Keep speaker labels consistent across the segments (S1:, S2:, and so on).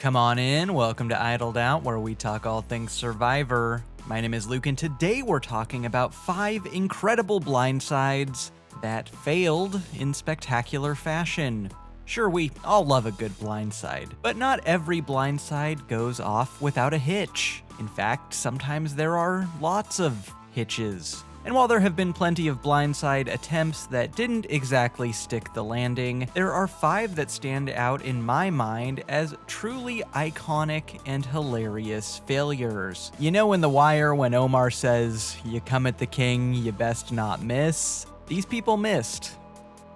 S1: Come on in, welcome to Idled Out, where we talk all things Survivor. My name is Luke, and today we're talking about 5 incredible blindsides that failed in spectacular fashion. Sure, we all love a good blindside, but not every blindside goes off without a hitch. In fact, sometimes there are lots of hitches. And while there have been plenty of blindside attempts that didn't exactly stick the landing, there are 5 that stand out in my mind as truly iconic and hilarious failures. You know in The Wire when Omar says, "You come at the king, you best not miss"? These people missed.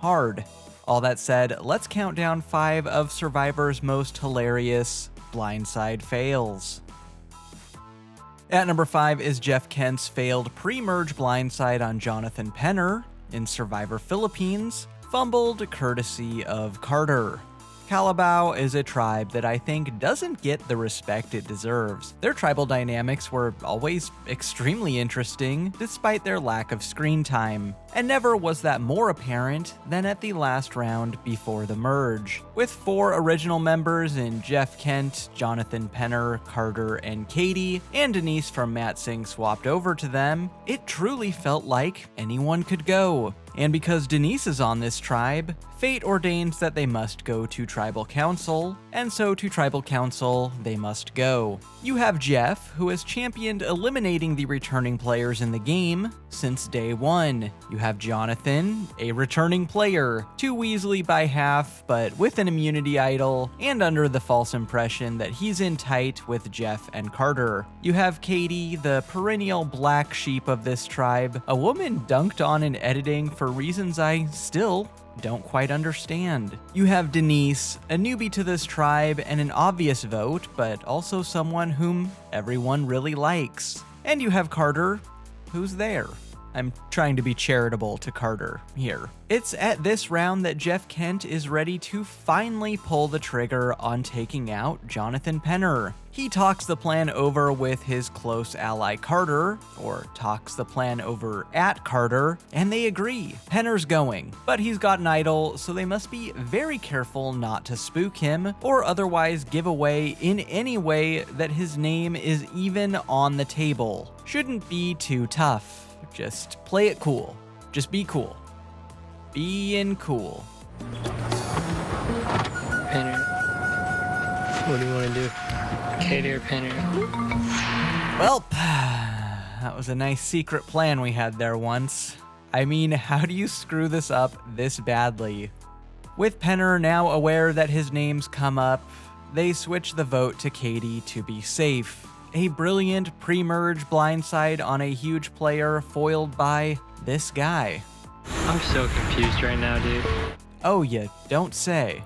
S1: Hard. All that said, let's count down 5 of Survivor's most hilarious blindside fails. At number 5 is Jeff Kent's failed pre-merge blindside on Jonathan Penner in Survivor Philippines, fumbled courtesy of Carter. Calabao is a tribe that I think doesn't get the respect it deserves. Their tribal dynamics were always extremely interesting, despite their lack of screen time, and never was that more apparent than at the last round before the merge. With 4 original members in Jeff Kent, Jonathan Penner, Carter, and Katie, and Denise from Matt Singh swapped over to them, it truly felt like anyone could go. And because Denise is on this tribe, fate ordains that they must go to Tribal Council, and so to Tribal Council they must go. You have Jeff, who has championed eliminating the returning players in the game since day 1. You have Jonathan, a returning player, too Weasley by half, but with an immunity idol, and under the false impression that he's in tight with Jeff and Carter. You have Katie, the perennial black sheep of this tribe, a woman dunked on in editing for reasons I still don't quite understand. You have Denise, a newbie to this tribe and an obvious vote, but also someone whom everyone really likes. And you have Carter, who's there. I'm trying to be charitable to Carter here. It's at this round that Jeff Kent is ready to finally pull the trigger on taking out Jonathan Penner. He talks the plan over with his close ally Carter, or talks the plan over at Carter, and they agree. Penner's going, but he's got an idol, so they must be very careful not to spook him, or otherwise give away in any way that his name is even on the table. Shouldn't be too tough. Just play it cool. Just be cool. Being cool.
S2: Penner. What do you want to do? Katie or Penner?
S1: Well, that was a nice secret plan we had there once. I mean, how do you screw this up this badly? With Penner now aware that his name's come up, they switch the vote to Katie to be safe. A brilliant pre-merge blindside on a huge player foiled by this guy.
S2: I'm so confused right now, dude.
S1: Oh, you don't say.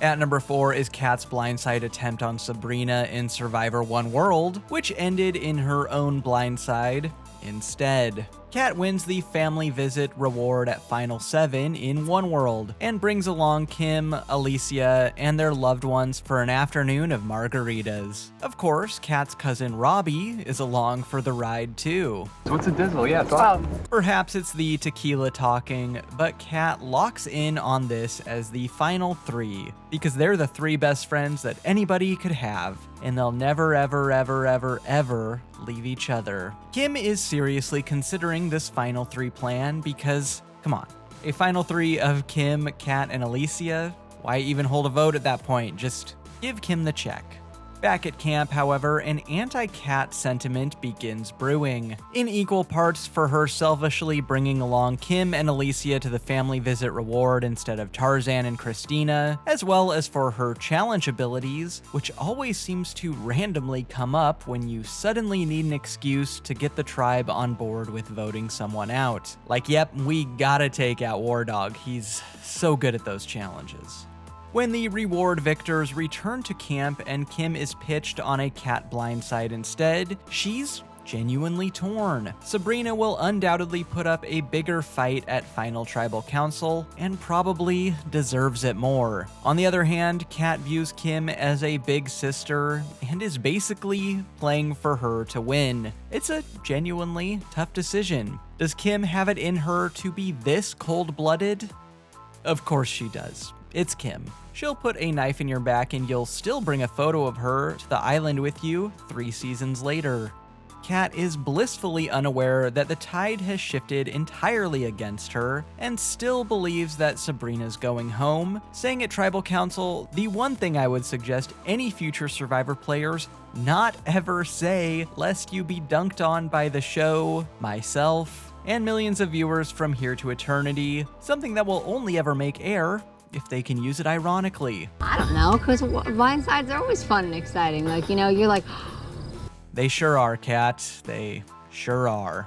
S1: At number 4 is Kat's blindside attempt on Sabrina in Survivor One World, which ended in her own blindside instead. Kat wins the family visit reward at Final 7 in One World, and brings along Kim, Alicia, and their loved ones for an afternoon of margaritas. Of course, Kat's cousin Robbie is along for the ride too.
S3: So what's a dizzle? Yeah, it's awesome.
S1: Perhaps it's the tequila talking, but Kat locks in on this as the final 3, because they're the 3 best friends that anybody could have, and they'll never ever ever ever ever leave each other. Kim is seriously considering this final 3 plan because, come on, a final 3 of Kim, Kat, and Alicia? Why even hold a vote at that point? Just give Kim the check. Back at camp, however, an anti-Kat sentiment begins brewing, in equal parts for her selfishly bringing along Kim and Alicia to the family visit reward instead of Tarzan and Christina, as well as for her challenge abilities, which always seems to randomly come up when you suddenly need an excuse to get the tribe on board with voting someone out. Like, yep, we gotta take out War Dog, he's so good at those challenges. When the reward victors return to camp and Kim is pitched on a Kat blindside instead, she's genuinely torn. Sabrina will undoubtedly put up a bigger fight at Final Tribal Council, and probably deserves it more. On the other hand, Kat views Kim as a big sister, and is basically playing for her to win. It's a genuinely tough decision. Does Kim have it in her to be this cold-blooded? Of course she does. It's Kim. She'll put a knife in your back and you'll still bring a photo of her to the island with you 3 seasons later. Kat is blissfully unaware that the tide has shifted entirely against her and still believes that Sabrina's going home, saying at Tribal Council, the one thing I would suggest any future Survivor players not ever say, lest you be dunked on by the show, myself, and millions of viewers from here to eternity, something that will only ever make air if they can use it ironically.
S3: I don't know, because blindsides are always fun and exciting. Like, you know, you're like...
S1: They sure are, Kat. They sure are.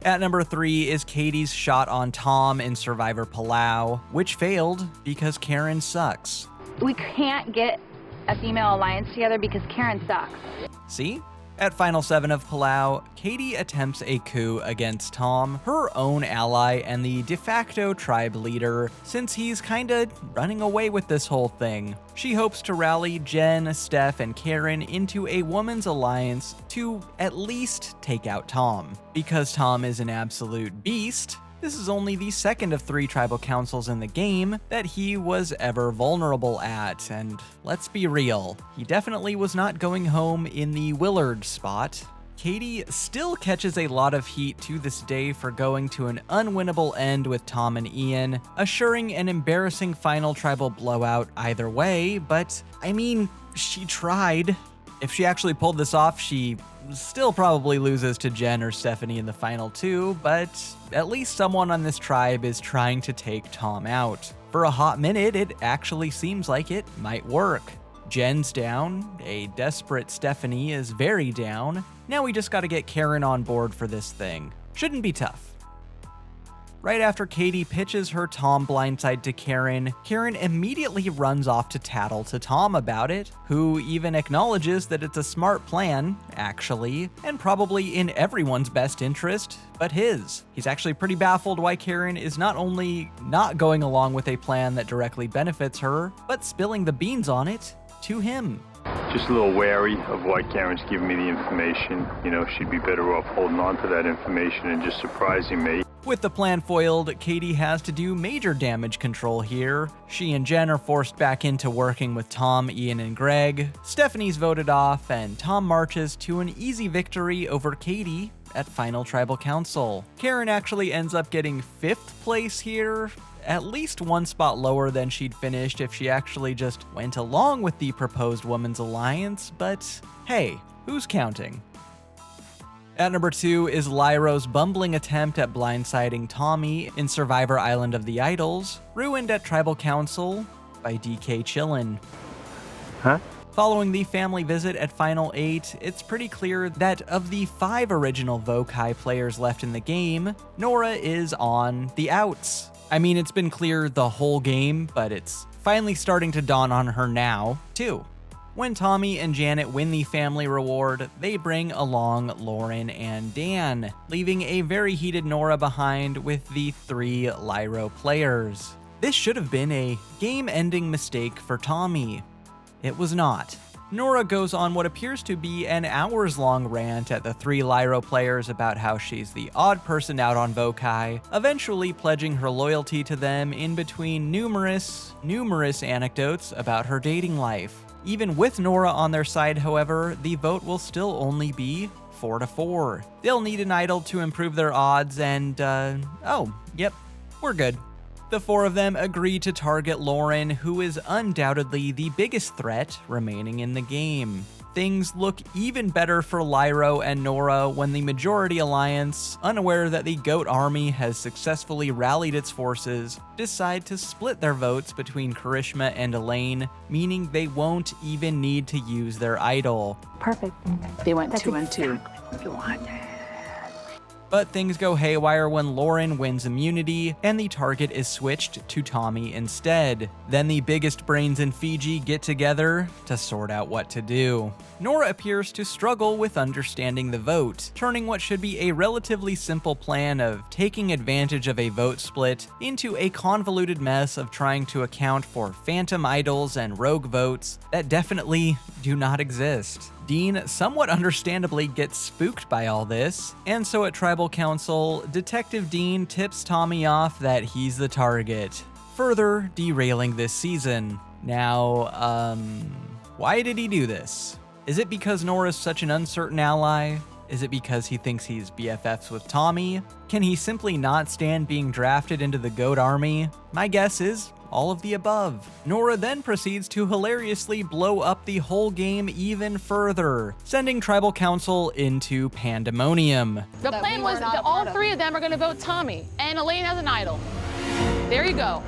S1: At number 3 is Katie's shot on Tom in Survivor Palau, which failed because Karen sucks.
S4: We can't get a female alliance together because Karen sucks.
S1: See? At Final 7 of Palau, Katie attempts a coup against Tom, her own ally and the de facto tribe leader, since he's kinda running away with this whole thing. She hopes to rally Jen, Steph, and Karen into a woman's alliance to at least take out Tom. Because Tom is an absolute beast, this is only the second of 3 tribal councils in the game that he was ever vulnerable at, and let's be real, he definitely was not going home in the Willard spot. Katie still catches a lot of heat to this day for going to an unwinnable end with Tom and Ian, assuring an embarrassing final tribal blowout either way, but I mean, she tried. If she actually pulled this off, she still probably loses to Jen or Stephanie in the final 2, but at least someone on this tribe is trying to take Tom out. For a hot minute, it actually seems like it might work. Jen's down, a desperate Stephanie is very down. Now we just gotta get Karen on board for this thing. Shouldn't be tough. Right after Katie pitches her Tom blindside to Karen, Karen immediately runs off to tattle to Tom about it, who even acknowledges that it's a smart plan, actually, and probably in everyone's best interest, but his. He's actually pretty baffled why Karen is not only not going along with a plan that directly benefits her, but spilling the beans on it to him.
S5: Just a little wary of why Karen's giving me the information. You know, she'd be better off holding on to that information and just surprising me.
S1: With the plan foiled, Katie has to do major damage control here. She and Jen are forced back into working with Tom, Ian, and Greg. Stephanie's voted off, and Tom marches to an easy victory over Katie at Final Tribal Council. Karen actually ends up getting 5th place here, at least 1 spot lower than she'd finished if she actually just went along with the proposed women's alliance, but hey, who's counting? At number 2 is Lyro's bumbling attempt at blindsiding Tommy in Survivor Island of the Idols, ruined at Tribal Council by DK Chillin.
S5: Huh?
S1: Following the family visit at Final 8, it's pretty clear that of the 5 original Vokai players left in the game, Nora is on the outs. I mean, it's been clear the whole game, but it's finally starting to dawn on her now, too. When Tommy and Janet win the family reward, they bring along Lauren and Dan, leaving a very heated Nora behind with the 3 Lyro players. This should have been a game-ending mistake for Tommy. It was not. Nora goes on what appears to be an hours-long rant at the 3 Lyro players about how she's the odd person out on Vokai, eventually pledging her loyalty to them in between numerous anecdotes about her dating life. Even with Nora on their side, however, the vote will still only be 4-4. They'll need an idol to improve their odds and, oh, yep, we're good. The 4 of them agree to target Lauren, who is undoubtedly the biggest threat remaining in the game. Things look even better for Lyro and Nora when the Majority Alliance, unaware that the GOAT army has successfully rallied its forces, decide to split their votes between Karishma and Elaine, meaning they won't even need to use their idol.
S4: Perfect.
S6: They went 2 and 2.
S1: But things go haywire when Lauren wins immunity, and the target is switched to Tommy instead. Then the biggest brains in Fiji get together to sort out what to do. Nora appears to struggle with understanding the vote, turning what should be a relatively simple plan of taking advantage of a vote split into a convoluted mess of trying to account for phantom idols and rogue votes that definitely do not exist. Dean somewhat understandably gets spooked by all this, and so at Tribal Council, Detective Dean tips Tommy off that he's the target. further derailing this season. Now, why did he do this? Is it because Nora's such an uncertain ally? Is it because he thinks he's BFFs with Tommy? Can he simply not stand being drafted into the GOAT army? My guess is all of the above. Nora then proceeds to hilariously blow up the whole game even further, sending Tribal Council into pandemonium.
S7: The plan was that all three of them are going to vote Tommy, and Elaine as an idol. There you go.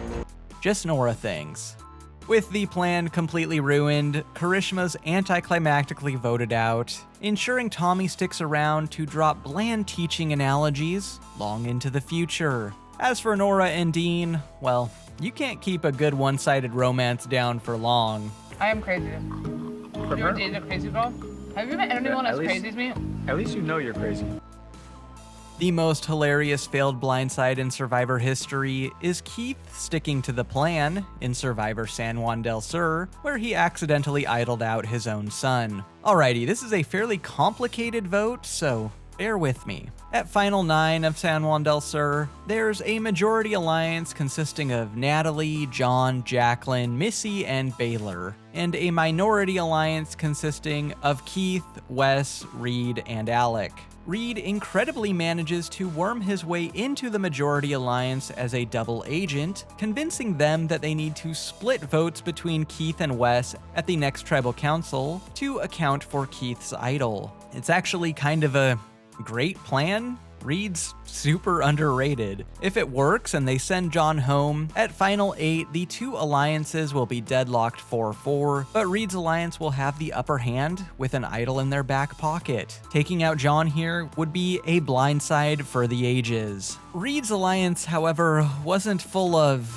S1: Just Nora things. With the plan completely ruined, Karishma's anticlimactically voted out, ensuring Tommy sticks around to drop bland teaching analogies long into the future. As for Nora and Dean, well, you can't keep a good one-sided romance down for long.
S7: I am crazy. Have you ever dated a crazy girl? Have you met anyone as crazy as me?
S2: At least you know you're crazy.
S1: The most hilarious failed blindside in Survivor history is Keith sticking to the plan in Survivor San Juan del Sur, where he accidentally idled out his own son. Alrighty, this is a fairly complicated vote, so bear with me. At Final 9 of San Juan del Sur, there's a majority alliance consisting of Natalie, John, Jacqueline, Missy, and Baylor, and a minority alliance consisting of Keith, Wes, Reed, and Alec. Reed incredibly manages to worm his way into the majority alliance as a double agent, convincing them that they need to split votes between Keith and Wes at the next tribal council to account for Keith's idol. It's actually kind of a great plan. Reed's super underrated. If it works and they send John home, at Final 8, the two alliances will be deadlocked 4-4, but Reed's alliance will have the upper hand with an idol in their back pocket. Taking out John here would be a blindside for the ages. Reed's alliance, however, wasn't full of,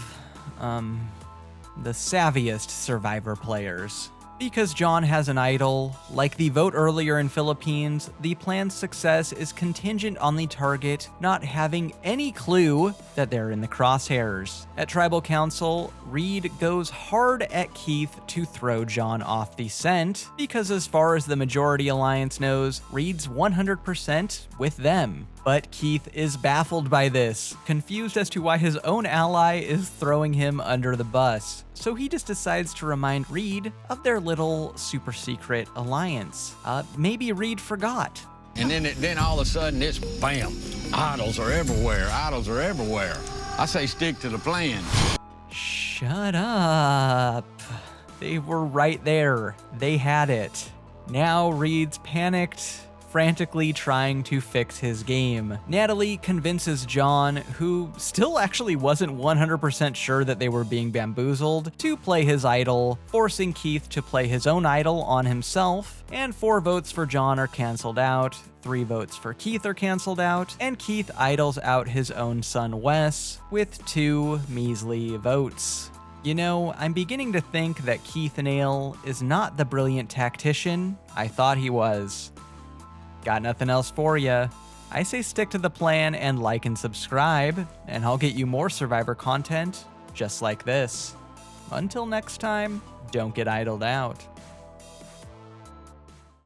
S1: the savviest Survivor players. Because John has an idol, like the vote earlier in Philippines, the plan's success is contingent on the target not having any clue that they're in the crosshairs. At Tribal Council, Reed goes hard at Keith to throw John off the scent, because as far as the majority alliance knows, Reed's 100% with them. But Keith is baffled by this, confused as to why his own ally is throwing him under the bus. So he just decides to remind Reed of their little super secret alliance. Maybe Reed forgot.
S8: And then all of a sudden it's bam, idols are everywhere, idols are everywhere. I say stick to the plan.
S1: Shut up. They were right there. They had it. Now Reed's panicked, frantically trying to fix his game. Natalie convinces John, who still actually wasn't 100% sure that they were being bamboozled, to play his idol, forcing Keith to play his own idol on himself, and 4 votes for John are canceled out, 3 votes for Keith are canceled out, and Keith idols out his own son Wes with 2 measly votes. You know, I'm beginning to think that Keith Nail is not the brilliant tactician I thought he was. Got nothing else for ya. I say stick to the plan and like and subscribe, and I'll get you more Survivor content just like this. Until next time, don't get idled out.